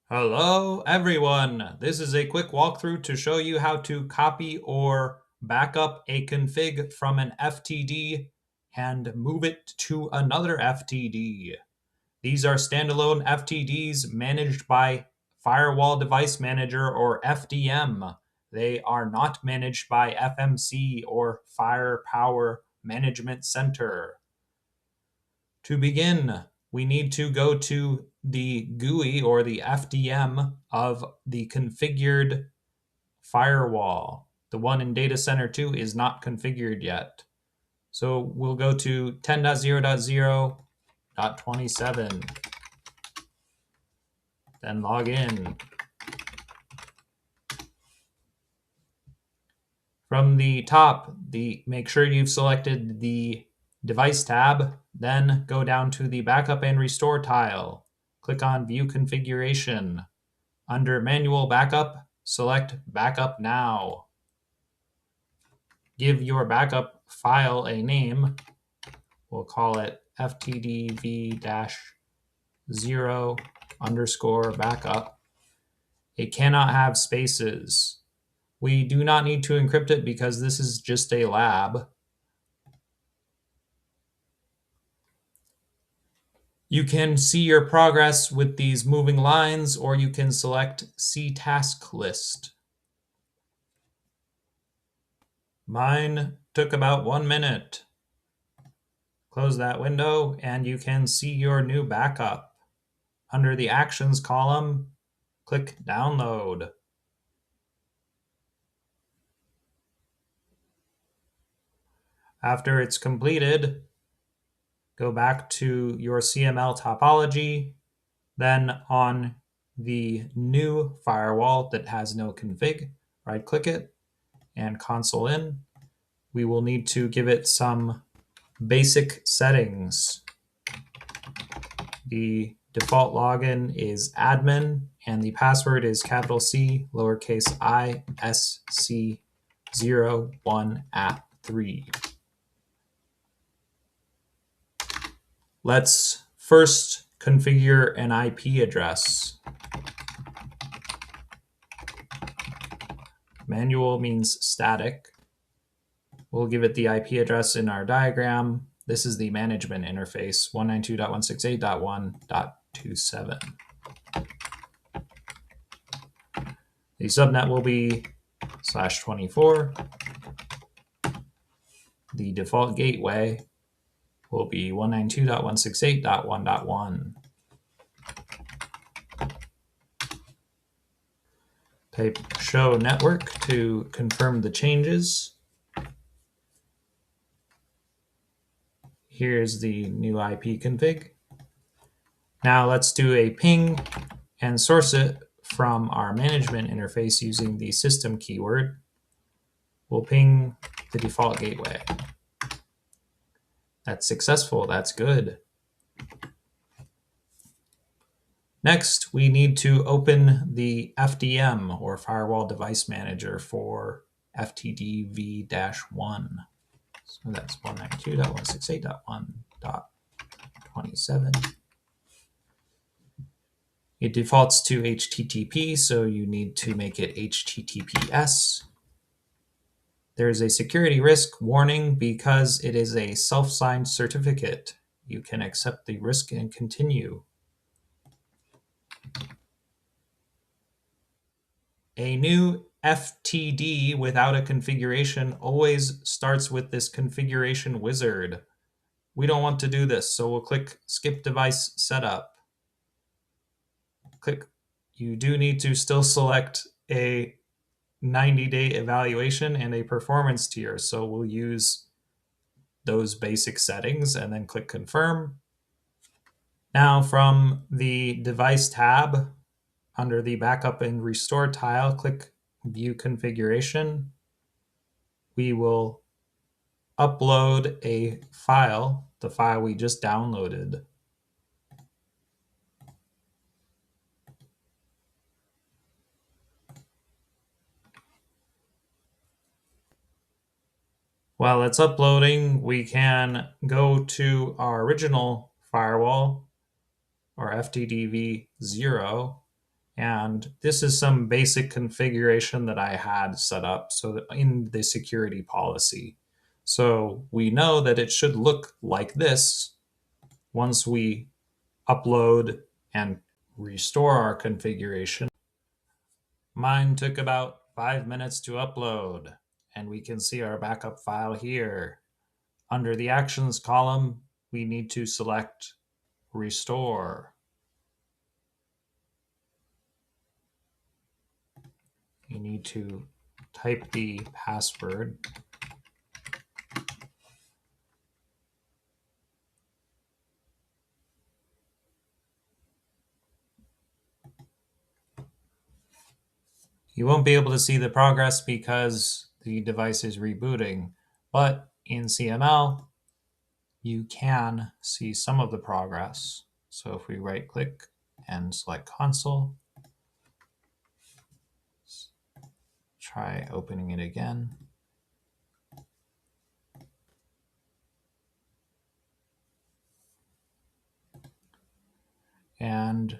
Hello everyone! This is a quick walkthrough to show you how to copy or backup a config from an FTD and move it to another FTD. These are standalone FTDs managed by Firewall Device Manager or FDM. They are not managed by FMC or Firepower Management Center. To begin, we need to go to the GUI or the FDM of the configured firewall. The one in data center 2 is not configured yet. So we'll go to 10.0.0.27, then log in. From the top, make sure you've selected the Device tab, then go down to the Backup and Restore tile. Click on View Configuration. Under Manual Backup, select Backup Now. Give your backup file a name. We'll call it FTDv-0_backup. It cannot have spaces. We do not need to encrypt it because this is just a lab. You can see your progress with these moving lines, or you can select See Task List. Mine took about 1 minute. Close that window and you can see your new backup. Under the Actions column, click Download. After it's completed, go back to your CML topology, then on the new firewall that has no config, right-click it and console in. We will need to give it some basic settings. The default login is admin and the password is capital C, lowercase I, S, C, 0, 1, at 3. Let's first configure an IP address. Manual means static. We'll give it the IP address in our diagram. This is the management interface, 192.168.1.27. The subnet will be /24. The default gateway will be 192.168.1.1. Type show network to confirm the changes. Here's the new IP config. Now let's do a ping and source it from our management interface using the system keyword. We'll ping the default gateway. That's successful, that's good. Next, we need to open the FDM or Firewall Device Manager for FTDv-1. So that's 192.168.1.27. It defaults to HTTP, so you need to make it HTTPS. There is a security risk warning because it is a self-signed certificate. You can accept the risk and continue. A new FTD without a configuration always starts with this configuration wizard. We don't want to do this, so we'll click Skip Device Setup. Click. You do need to still select a 90-day evaluation and a performance tier, so we'll use those basic settings and then click Confirm. Now from the Device tab, under the Backup and Restore tile, click View Configuration. We will upload a file, the file we just downloaded. While it's uploading, we can go to our original firewall, or FTDv-0, And this is some basic configuration that I had set up so that in the security policy. So we know that it should look like this once we upload and restore our configuration. Mine took about 5 minutes to upload, and we can see our backup file here. Under the actions column, we need to select restore. You need to type the password. You won't be able to see the progress because the device is rebooting, but in CML, you can see some of the progress. So if we right click and select console, try opening it again. And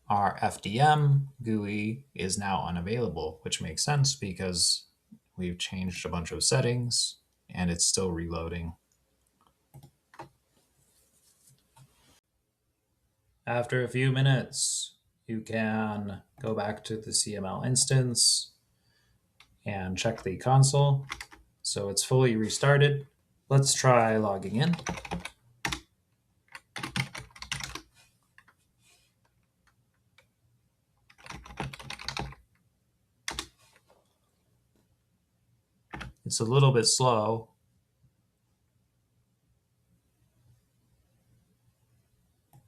our FDM GUI is now unavailable, which makes sense because we've changed a bunch of settings and it's still reloading. After a few minutes, you can go back to the CML instance and check the console. So it's fully restarted. Let's try logging in. It's a little bit slow.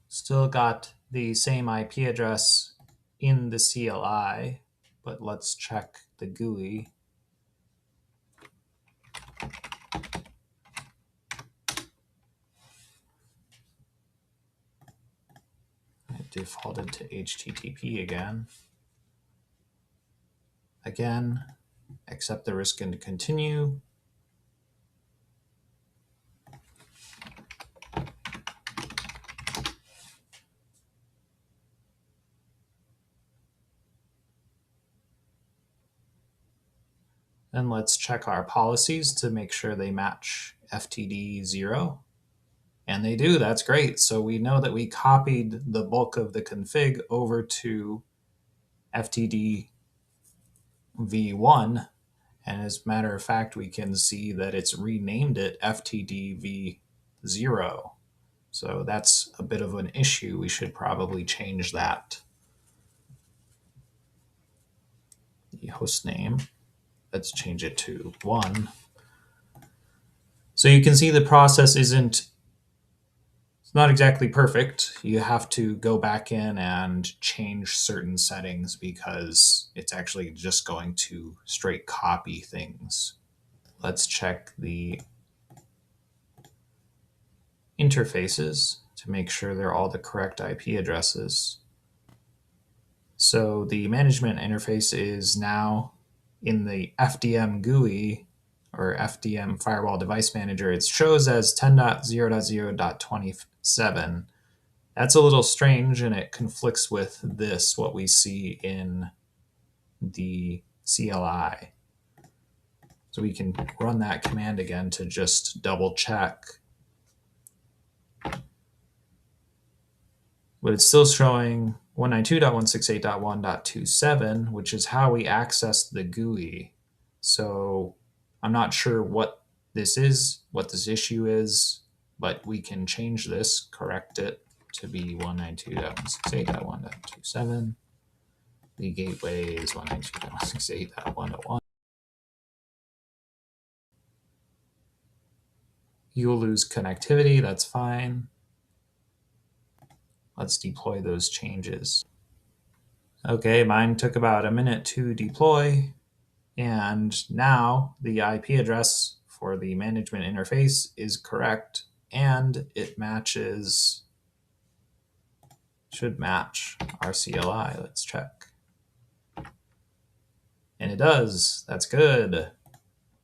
Still got the same IP address in the CLI, but let's check the GUI. It defaulted to HTTP again. Again, accept the risk and continue. Then let's check our policies to make sure they match FTD 0. And they do, that's great. So we know that we copied the bulk of the config over to FTD v1. And as a matter of fact, we can see that it's renamed it FTD v0. So that's a bit of an issue. We should probably change that. The host name, let's change it to 1. So you can see the process it's not exactly perfect. You have to go back in and change certain settings because it's actually just going to straight copy things. Let's check the interfaces to make sure they're all the correct IP addresses. So the management interface is now in the FDM GUI or FDM Firewall Device Manager. It shows as 10.0.0.27. That's a little strange and it conflicts with this, what we see in the CLI. So we can run that command again to just double check. But it's still showing 192.168.1.27, which is how we accessed the GUI. So I'm not sure what this is, what this issue is, but we can change this, correct it to be 192.168.1.27. The gateway is 192.168.1.1. You'll lose connectivity, that's fine. Let's deploy those changes. Okay, mine took about a minute to deploy. And now the IP address for the management interface is correct and it should match our CLI. Let's check. And it does. That's good.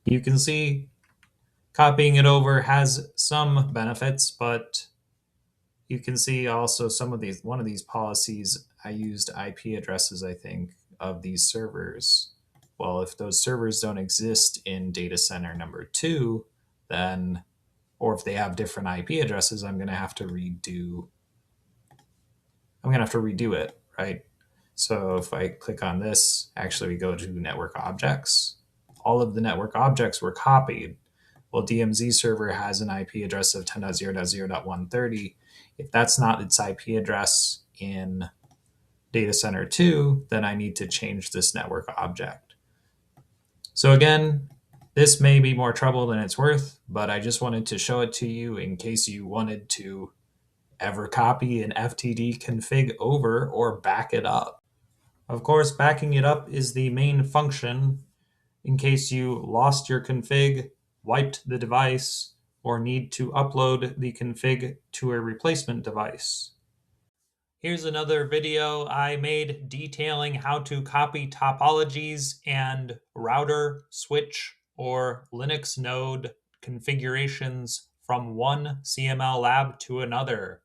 You can see copying it over has some benefits, but You can see also one of these policies, I used IP addresses, I think, of these servers. Well, if those servers don't exist in data center number 2, then, or if they have different IP addresses, I'm going to have to redo it, right? So if I click on this, actually we go to network objects. All of the network objects were copied. Well, DMZ server has an IP address of 10.0.0.130. If that's not its IP address in data center 2, then I need to change this network object. So again, this may be more trouble than it's worth, but I just wanted to show it to you in case you wanted to ever copy an FTD config over or back it up. Of course, backing it up is the main function in case you lost your config, wiped the device, or need to upload the config to a replacement device. Here's another video I made detailing how to copy topologies and router, switch, or Linux node configurations from one CML lab to another.